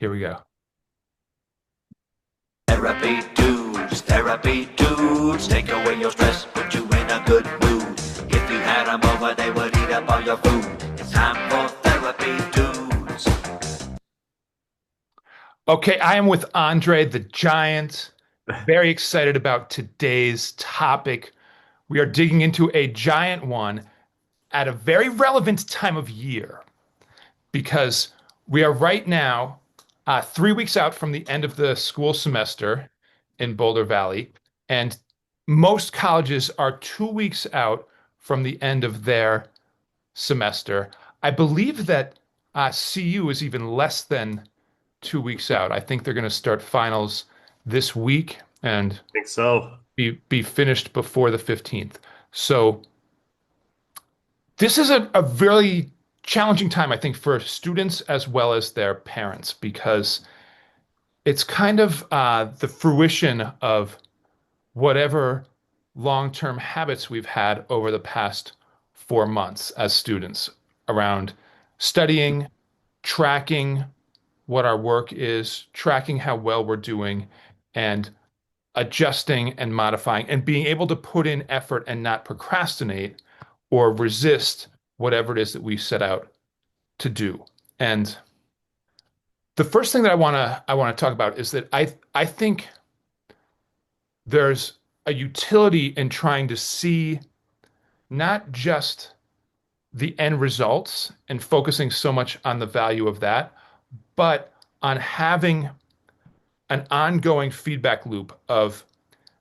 Here we go. Therapy dudes, take away your stress, put you in a good mood. If you had them over, they would eat up all your food. It's time for therapy dudes. Okay, I am with Andre the Giant. Very excited about today's topic. We are digging into a giant one at a very relevant time of year because we are right now 3 weeks out from the end of the school semester in Boulder Valley, and most colleges are 2 weeks out from the end of their semester. I believe that CU is even less than 2 weeks out. I think they're going to start finals this week and Think so. be finished before the 15th. So this is a very challenging time, I think, for students as well as their parents, because it's kind of the fruition of whatever long-term habits we've had over the past 4 months as students around studying, tracking what our work is, tracking how well we're doing, and adjusting and modifying and being able to put in effort and not procrastinate or resist whatever it is that we set out to do. And the first thing that I want to talk about is that I think there's a utility in trying to see not just the end results and focusing so much on the value of that, but on having an ongoing feedback loop of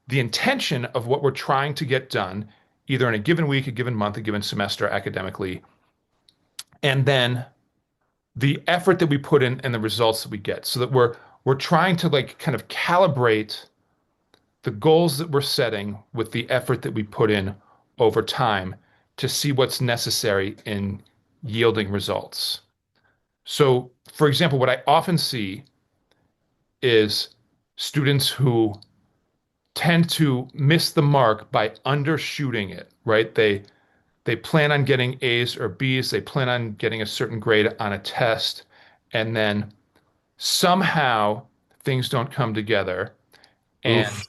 the intention of what we're trying to get done, either in a given week, a given month, a given semester academically, and then the effort that we put in and the results that we get, so that we're trying to like kind of calibrate the goals that we're setting with the effort that we put in over time to see what's necessary in yielding results. So, for example, what I often see is students who tend to miss the mark by undershooting it, right? They plan on getting A's or B's, they plan on getting a certain grade on a test, and then somehow things don't come together, and Oof.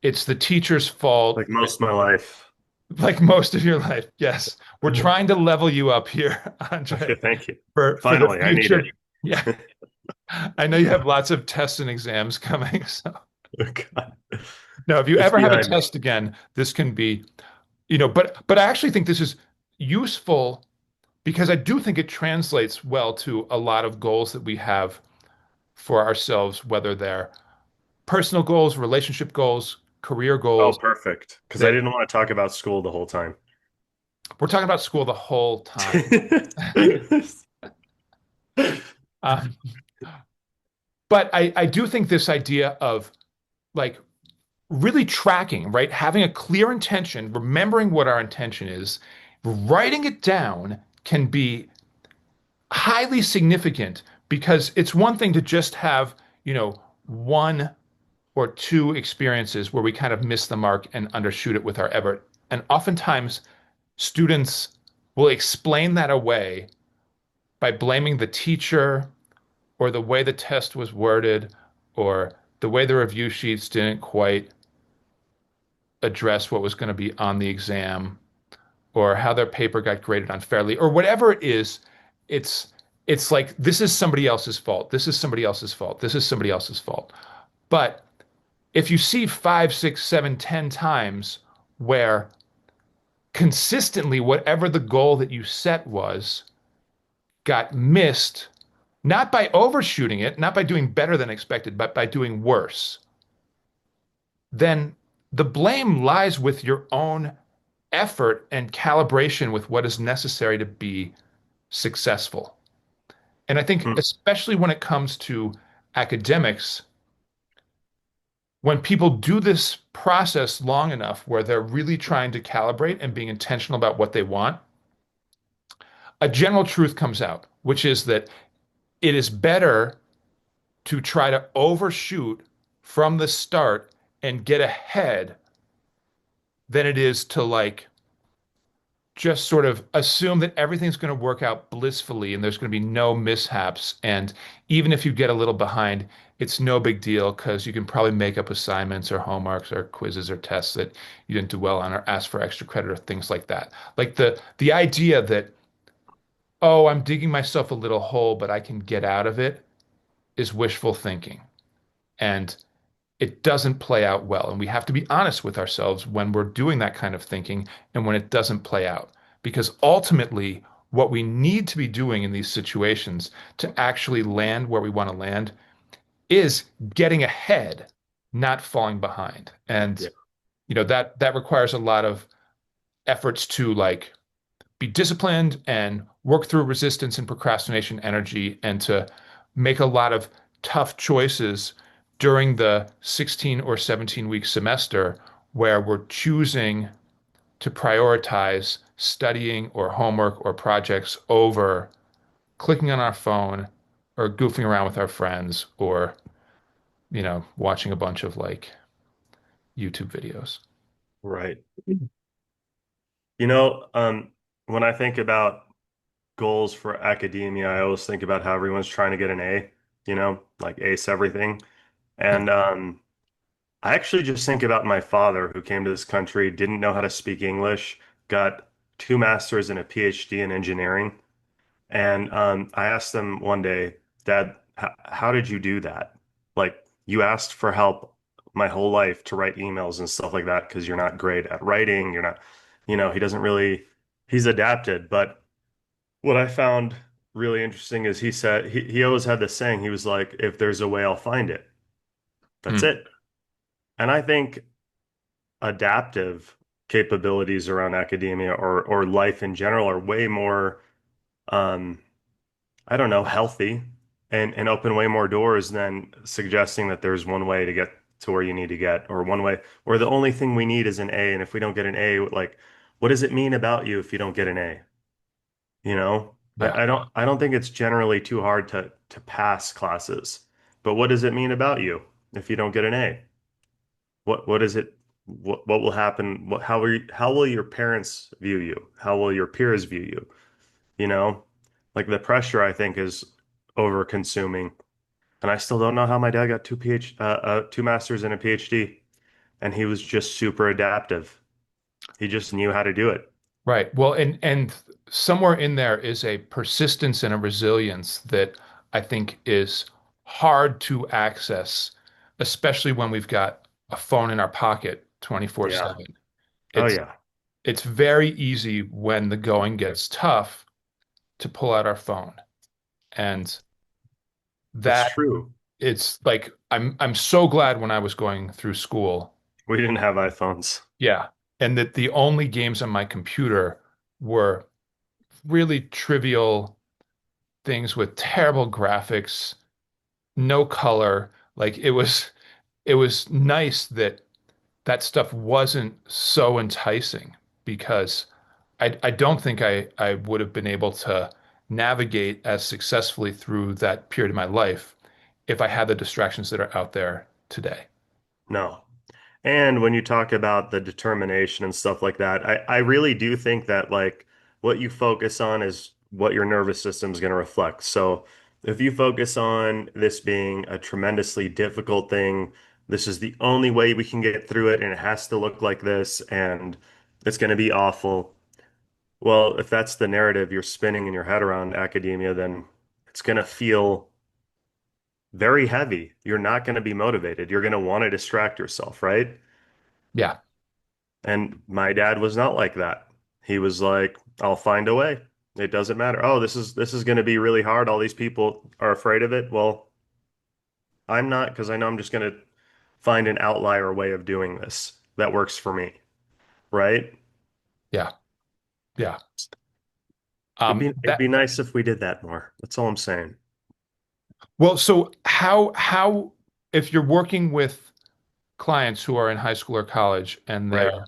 it's the teacher's fault. Like most of my life. Like most of your life. Yes. We're trying to level you up here, Okay, Andre, thank you. for the Finally, I need future. it. Yeah. I know you have lots of tests and exams coming. So, Oh, God. no, if you It's ever have a behind me. test again, this can be, but I actually think this is useful because I do think it translates well to a lot of goals that we have for ourselves, whether they're personal goals, relationship goals, career Oh, goals, perfect. Because I that didn't want to talk about school the whole time. we're talking about school the whole time. Um, but I do think this idea of like really tracking, right? Having a clear intention, remembering what our intention is, writing it down can be highly significant because it's one thing to just have, one or two experiences where we kind of miss the mark and undershoot it with our effort. And oftentimes students will explain that away by blaming the teacher or the way the test was worded or the way the review sheets didn't quite address what was going to be on the exam or how their paper got graded unfairly or whatever it is. It's like this is somebody else's fault. This is somebody else's fault. This is somebody else's fault. But if you see 5, 6, 7, 10 times where consistently whatever the goal that you set was got missed, not by overshooting it, not by doing better than expected, but by doing worse, then the blame lies with your own effort and calibration with what is necessary to be successful. And I think, Hmm. especially when it comes to academics, when people do this process long enough where they're really trying to calibrate and being intentional about what they want, a general truth comes out, which is that it is better to try to overshoot from the start and get ahead than it is to like just sort of assume that everything's going to work out blissfully and there's going to be no mishaps. And even if you get a little behind, it's no big deal because you can probably make up assignments or homeworks or quizzes or tests that you didn't do well on or ask for extra credit or things like that. Like the idea that, oh, I'm digging myself a little hole, but I can get out of it is wishful thinking. And it doesn't play out well. And we have to be honest with ourselves when we're doing that kind of thinking and when it doesn't play out. Because ultimately, what we need to be doing in these situations to actually land where we want to land is getting ahead, not falling behind. And Yeah. that requires a lot of efforts to like be disciplined and work through resistance and procrastination energy and to make a lot of tough choices during the 16 or 17-week semester where we're choosing to prioritize studying or homework or projects over clicking on our phone or goofing around with our friends or, watching a bunch of like YouTube videos. Right. You know, when I think about goals for academia, I always think about how everyone's trying to get an A, like ace everything. Yeah. And I actually just think about my father who came to this country, didn't know how to speak English, got two masters and a PhD in engineering. And I asked them one day, Dad, how did you do that? Like, you asked for help my whole life to write emails and stuff like that because you're not great at writing. You're not, he doesn't really, he's adapted. But what I found really interesting is he said, he always had this saying, he was like, if there's a way, I'll find it. That's Mm. it. And I think adaptive capabilities around academia or life in general are way more um I don't know, healthy and open way more doors than suggesting that there's one way to get to where you need to get, or one way, or the only thing we need is an A. And if we don't get an A, like, what does it mean about you if you don't get an A? You know, Yeah. I don't think it's generally too hard to pass classes. But what does it mean about you if you don't get an A? What is it? What will happen? How will your parents view you? How will your peers view you? You know, like the pressure I think is over consuming. And I still don't know how my dad got two masters and a PhD, and he was just super adaptive. He just knew how to do it. Right. Well, and somewhere in there is a persistence and a resilience that I think is hard to access, especially when we've got a phone in our pocket Yeah. 24/7. Oh It's yeah. it's very easy when the going gets tough to pull out our phone. And That's that true. it's like I'm so glad when I was going through school. We didn't have iPhones. Yeah. And that the only games on my computer were really trivial things with terrible graphics, no color. Like it was nice that that stuff wasn't so enticing because I don't think I would have been able to navigate as successfully through that period of my life if I had the distractions that are out there today. No. And when you talk about the determination and stuff like that, I really do think that like what you focus on is what your nervous system is going to reflect. So if you focus on this being a tremendously difficult thing, this is the only way we can get through it, and it has to look like this, and it's going to be awful. Well, if that's the narrative you're spinning in your head around academia, then it's going to feel very heavy. You're not going to be motivated. You're going to want to distract yourself, right? Yeah. And my dad was not like that. He was like, I'll find a way. It doesn't matter. Oh, this is going to be really hard. All these people are afraid of it. Well, I'm not because I know I'm just going to find an outlier way of doing this that works for me, right? Yeah. Yeah. It'd That be nice if we did that more. That's all I'm saying. well, so how if you're working with clients who are in high school or college and Right. they're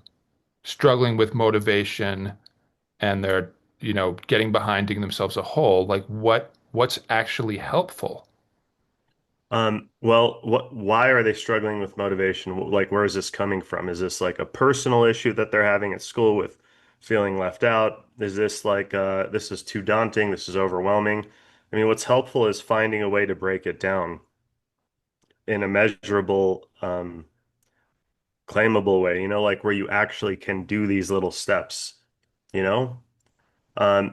struggling with motivation and they're, getting behind, digging themselves a hole, like what's actually helpful? Well, why are they struggling with motivation? Like, where is this coming from? Is this like a personal issue that they're having at school with feeling left out? Is this like this is too daunting? This is overwhelming? I mean, what's helpful is finding a way to break it down in a measurable, claimable way, like where you actually can do these little steps, you know?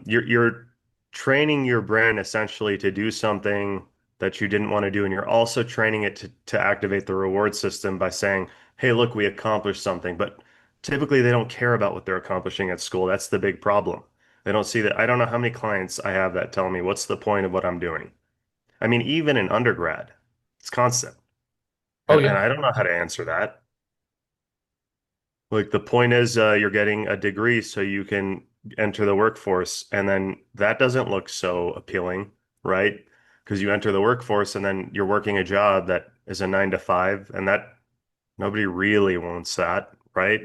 You're training your brain essentially to do something that you didn't want to do, and you're also training it to activate the reward system by saying, "Hey, look, we accomplished something." But typically, they don't care about what they're accomplishing at school. That's the big problem. They don't see that. I don't know how many clients I have that tell me, "What's the point of what I'm doing?" I mean, even in undergrad, it's constant, Oh and yeah. I don't know how to answer that. Like the point is, you're getting a degree so you can enter the workforce, and then that doesn't look so appealing, right? Because you enter the workforce and then you're working a job that is a 9 to 5, and that nobody really wants that, right?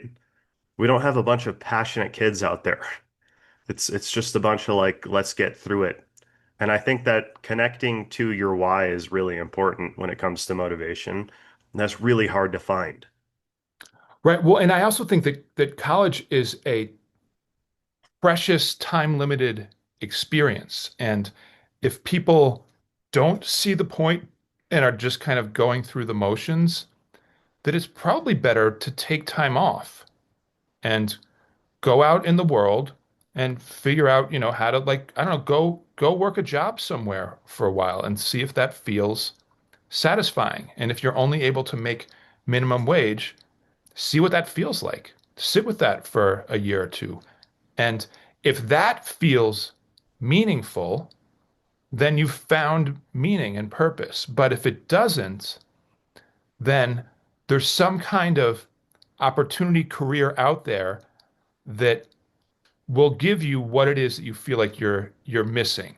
We don't have a bunch of passionate kids out there. It's just a bunch of like, let's get through it. And I think that connecting to your why is really important when it comes to motivation. And that's really hard to find. Right. Well, and I also think that college is a precious, time-limited experience. And if people don't see the point and are just kind of going through the motions, that it's probably better to take time off and go out in the world and figure out, how to like, I don't know, go work a job somewhere for a while and see if that feels satisfying. And if you're only able to make minimum wage, see what that feels like. Sit with that for a year or two. And if that feels meaningful, then you've found meaning and purpose. But if it doesn't, then there's some kind of opportunity career out there that will give you what it is that you feel like you're missing,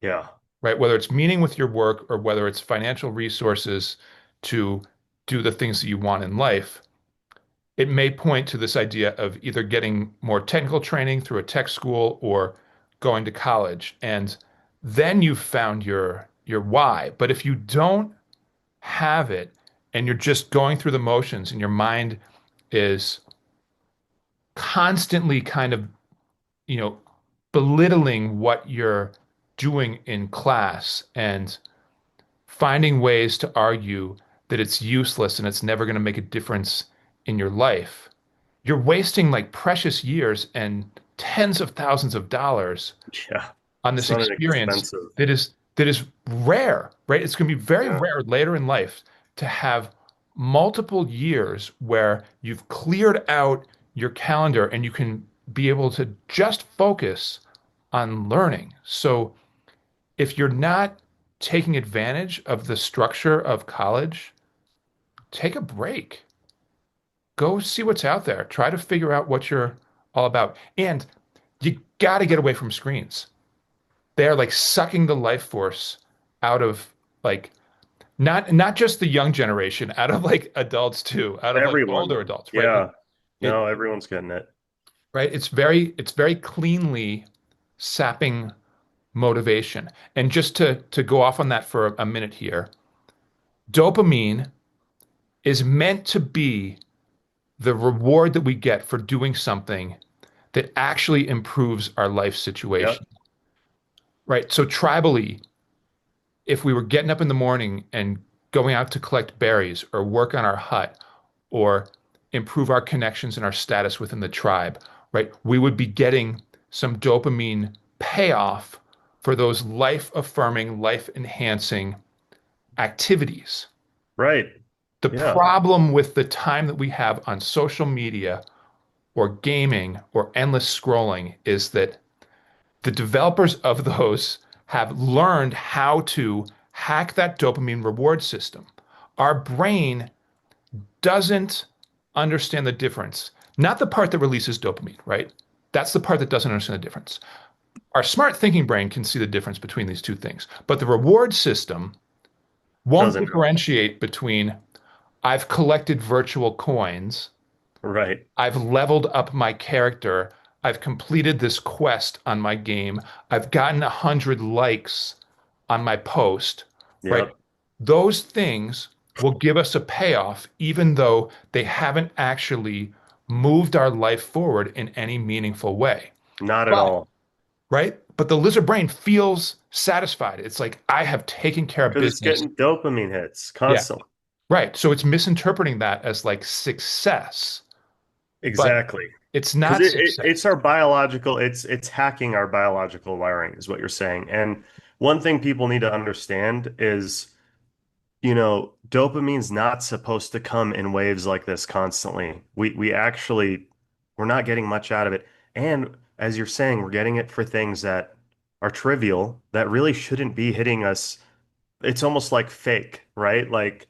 Yeah. right? Whether it's meaning with your work or whether it's financial resources to do the things that you want in life. It may point to this idea of either getting more technical training through a tech school or going to college. And then you've found your why. But if you don't have it and you're just going through the motions and your mind is constantly kind of, you know, belittling what you're doing in class and finding ways to argue that it's useless and it's never going to make a difference in your life, you're wasting like precious years and tens of thousands of dollars Yeah. on It's this not an experience expensive. that is rare, right? It's going to be very Yeah. rare later in life to have multiple years where you've cleared out your calendar and you can be able to just focus on learning. So if you're not taking advantage of the structure of college, take a break. Go see what's out there. Try to figure out what you're all about. And you got to get away from screens. They are like sucking the life force out of like not just the young generation, out of like adults too, out of like Everyone. older adults, right? Yeah. It No, everyone's getting it. right, it's very cleanly sapping motivation. And just to go off on that for a minute here, dopamine is meant to be the reward that we get for doing something that actually improves our life Yep. situation, right? So tribally, if we were getting up in the morning and going out to collect berries or work on our hut or improve our connections and our status within the tribe, right? We would be getting some dopamine payoff for those life affirming, life enhancing activities. Right. The Yeah. problem with the time that we have on social media or gaming or endless scrolling is that the developers of those have learned how to hack that dopamine reward system. Our brain doesn't understand the difference. Not the part that releases dopamine, right? That's the part that doesn't understand the difference. Our smart thinking brain can see the difference between these two things, but the reward system won't Doesn't know. differentiate between I've collected virtual coins, Right. I've leveled up my character. I've completed this quest on my game. I've gotten 100 likes on my post, right? Yep. Those things will give us a payoff, even though they haven't actually moved our life forward in any meaningful way. Not at But, all. right? But the lizard brain feels satisfied. It's like, I have taken care of Because it's business. getting dopamine hits Yeah. constantly. Right. So it's misinterpreting that as like success, but Exactly. it's Because not it's success. our biological, it's hacking our biological wiring, is what you're saying. And one thing people need to understand is, dopamine's not supposed to come in waves like this constantly. We actually we're not getting much out of it. And as you're saying, we're getting it for things that are trivial that really shouldn't be hitting us. It's almost like fake, right? Like,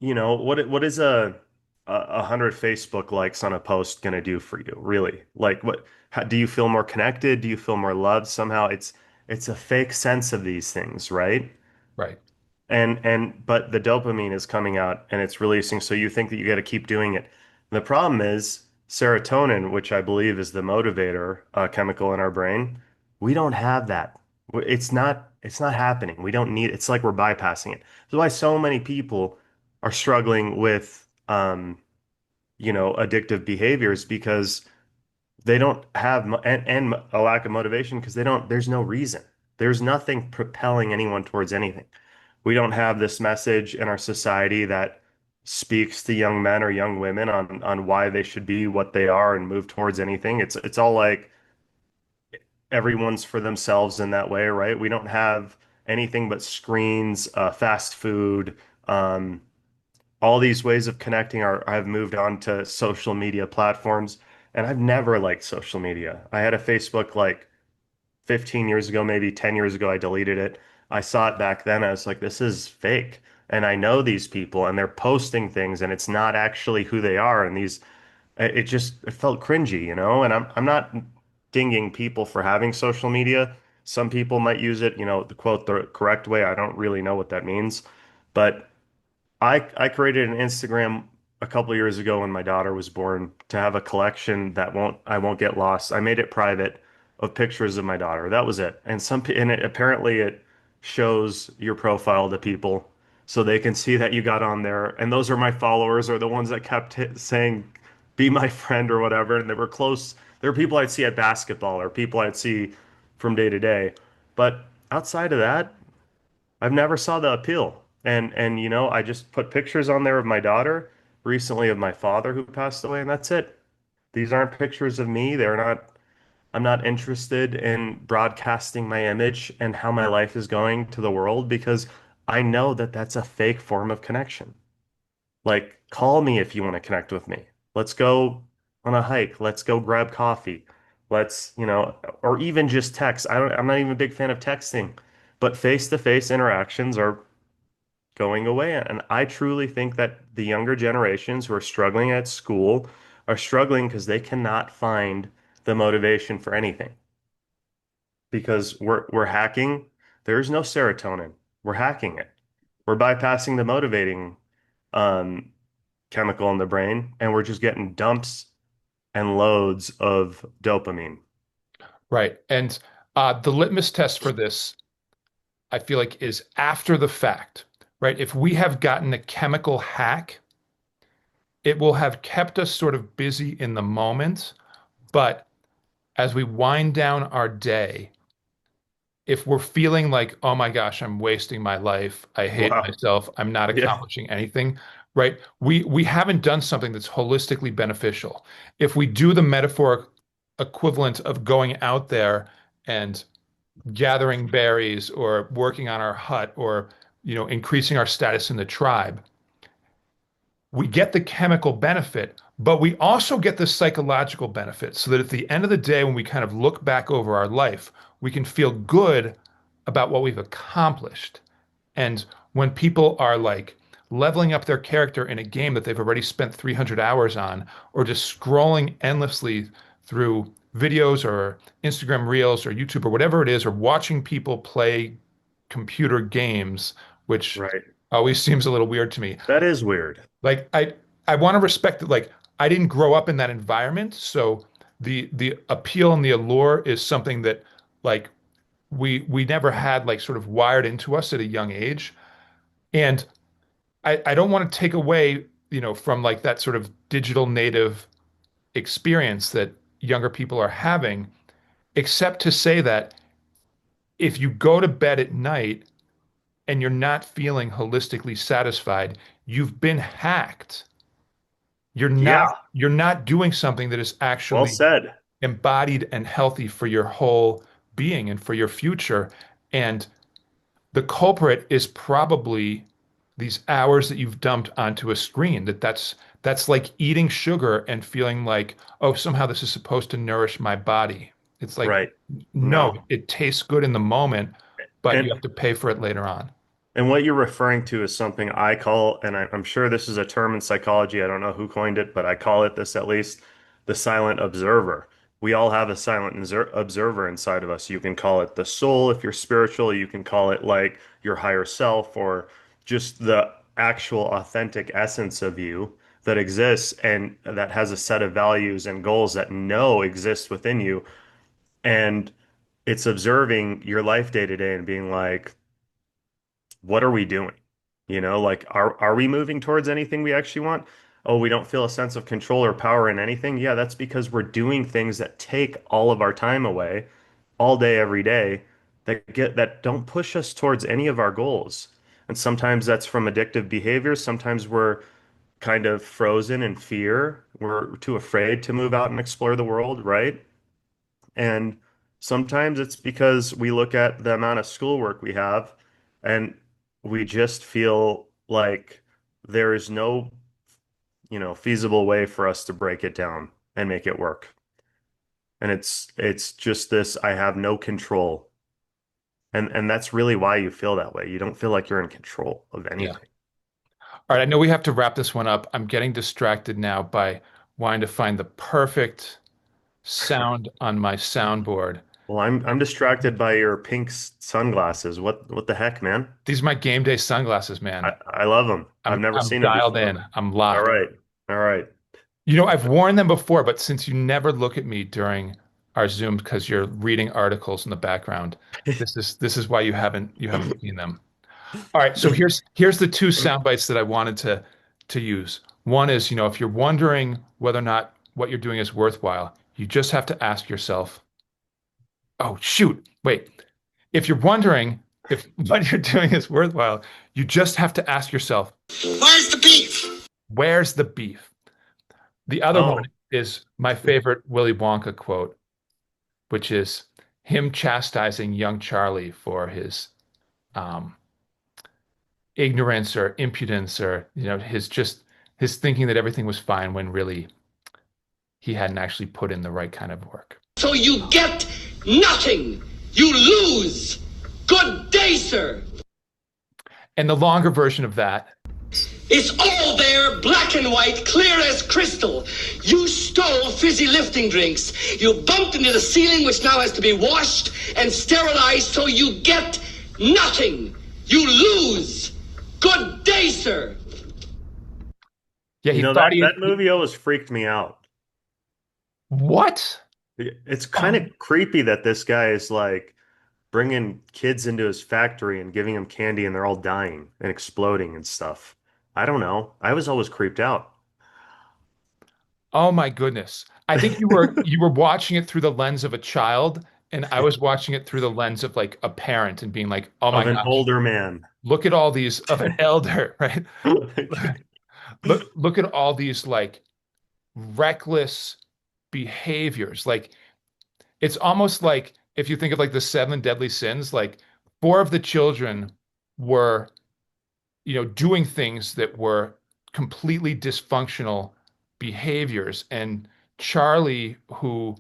what is a hundred Facebook likes on a post gonna do for you, really? Like, do you feel more connected? Do you feel more loved? Somehow it's a fake sense of these things, right? Right. But the dopamine is coming out and it's releasing, so you think that you got to keep doing it. The problem is serotonin, which I believe is the motivator chemical in our brain. We don't have that. It's not happening. We don't need it's like we're bypassing it. That's why so many people are struggling with addictive behaviors because they don't have and a lack of motivation because there's no reason. There's nothing propelling anyone towards anything. We don't have this message in our society that speaks to young men or young women on why they should be what they are and move towards anything. It's all like everyone's for themselves in that way, right? We don't have anything but screens, fast food, all these ways of connecting I've moved on to social media platforms, and I've never liked social media. I had a Facebook like 15 years ago, maybe 10 years ago. I deleted it. I saw it back then. I was like, this is fake. And I know these people and they're posting things and it's not actually who they are. And it felt cringy. And I'm not dinging people for having social media. Some people might use it, the quote, the correct way. I don't really know what that means. But I created an Instagram a couple years ago when my daughter was born to have a collection that won't I won't get lost. I made it private of pictures of my daughter. That was it. And apparently it shows your profile to people so they can see that you got on there. And those are my followers or the ones that kept saying be my friend or whatever. And they were close. There were people I'd see at basketball or people I'd see from day to day. But outside of that, I've never saw the appeal. And I just put pictures on there of my daughter, recently of my father who passed away, and that's it. These aren't pictures of me. I'm not interested in broadcasting my image and how my life is going to the world because I know that that's a fake form of connection. Like, call me if you want to connect with me. Let's go on a hike. Let's go grab coffee. Or even just text. I'm not even a big fan of texting, but face-to-face interactions are going away. And I truly think that the younger generations who are struggling at school are struggling because they cannot find the motivation for anything because we're hacking. There's no serotonin. We're hacking it. We're bypassing the motivating um, chemical in the brain, and we're just getting dumps and loads of dopamine. Right. And the litmus test for this, I feel like, is after the fact, right? If we have gotten a chemical hack, it will have kept us sort of busy in the moment. But as we wind down our day, if we're feeling like, oh my gosh, I'm wasting my life, I hate Wow. myself, I'm not Yeah. accomplishing anything, right? We haven't done something that's holistically beneficial. If we do the metaphoric equivalent of going out there and gathering berries or working on our hut or increasing our status in the tribe, we get the chemical benefit, but we also get the psychological benefit so that at the end of the day, when we kind of look back over our life, we can feel good about what we've accomplished. And when people are like leveling up their character in a game that they've already spent 300 hours on, or just scrolling endlessly through videos or Instagram Reels or YouTube or whatever it is, or watching people play computer games, which Right. always seems a little weird to me. That is weird. Like I want to respect that. Like I didn't grow up in that environment, so the appeal and the allure is something that like we never had like sort of wired into us at a young age. And I don't want to take away, from like that sort of digital native experience that younger people are having, except to say that if you go to bed at night and you're not feeling holistically satisfied, you've been hacked. You're not Yeah, you're not doing something that is well actually said. embodied and healthy for your whole being and for your future. And the culprit is probably these hours that you've dumped onto a screen. That's like eating sugar and feeling like, oh, somehow this is supposed to nourish my body. It's like, Right. no, No. it tastes good in the moment, but you And have to pay for it later on. And what you're referring to is something I call, and I'm sure this is a term in psychology. I don't know who coined it, but I call it this at least, the silent observer. We all have a silent observer inside of us. You can call it the soul if you're spiritual. You can call it like your higher self or just the actual authentic essence of you that exists and that has a set of values and goals that know exist within you. And it's observing your life day to day and being like, what are we doing? Like are we moving towards anything we actually want? Oh, we don't feel a sense of control or power in anything. Yeah, that's because we're doing things that take all of our time away all day, every day, that don't push us towards any of our goals. And sometimes that's from addictive behaviors. Sometimes we're kind of frozen in fear. We're too afraid to move out and explore the world, right? And sometimes it's because we look at the amount of schoolwork we have and we just feel like there is no, feasible way for us to break it down and make it work. And it's just this, I have no control. And that's really why you feel that way. You don't feel like you're in control of Yeah. anything. All right, I know we have to wrap this one up. I'm getting distracted now by wanting to find the perfect sound on my soundboard. Well, I'm distracted by your pink sunglasses. What the heck, man? These are my game day sunglasses, man. I love them. I've never I'm seen them dialed before. in. I'm All locked. right. All right. You know, I've worn them before, but since you never look at me during our Zooms because you're reading articles in the background, this is why you haven't seen them. All right, so here's the two sound bites that I wanted to use. One is, if you're wondering whether or not what you're doing is worthwhile, you just have to ask yourself, oh shoot, wait. If you're wondering if what you're doing is worthwhile, you just have to ask yourself, Where's the beef? where's the beef? The other one Oh, is my favorite Willy Wonka quote, which is him chastising young Charlie for his um, ignorance or impudence or his thinking that everything was fine when really he hadn't actually put in the right kind of work. So you get nothing. You lose. Good day, sir. And the longer version of that, It's all there, black and white, clear as crystal. You stole fizzy lifting drinks. You bumped into the ceiling, which now has to be washed and sterilized, so you get nothing. You lose. Good day, sir. yeah, he that thought he that movie always freaked me out. what? It's kind Um, of creepy that this guy is like bringing kids into his factory and giving them candy and they're all dying and exploding and stuff. I don't know. I was always creeped out. oh my goodness. I think you were watching it through the lens of a child, and I was watching it through the lens of like a parent and being like, oh my Of an gosh, older man. look at all these of an elder, right? Look at all these like reckless behaviors. Like it's almost like if you think of like the seven deadly sins, like four of the children were, doing things that were completely dysfunctional behaviors. And Charlie, who,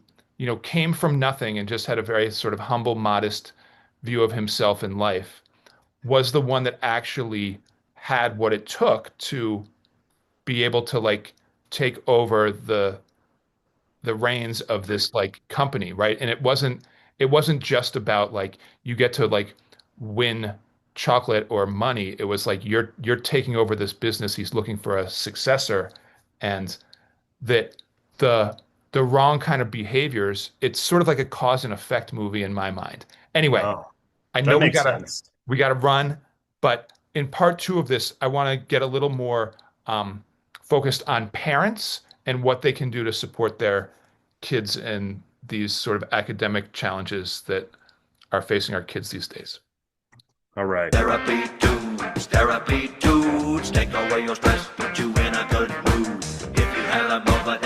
came from nothing and just had a very sort of humble, modest view of himself in life, was the one that actually had what it took to be able to like take over the reins of this like company, right? And it wasn't just about like you get to like win chocolate or money. It was like you're taking over this business. He's looking for a successor, and that the the wrong kind of behaviors, it's sort of like a cause and effect movie in my mind. Anyway, Oh, I know that we makes gotta sense. we gotta run, but in part two of this, I want to get a little more focused on parents and what they can do to support their kids in these sort of academic challenges that are facing our kids these days. All right. Therapy dudes, take away your stress, put you in a good mood. If you have a moment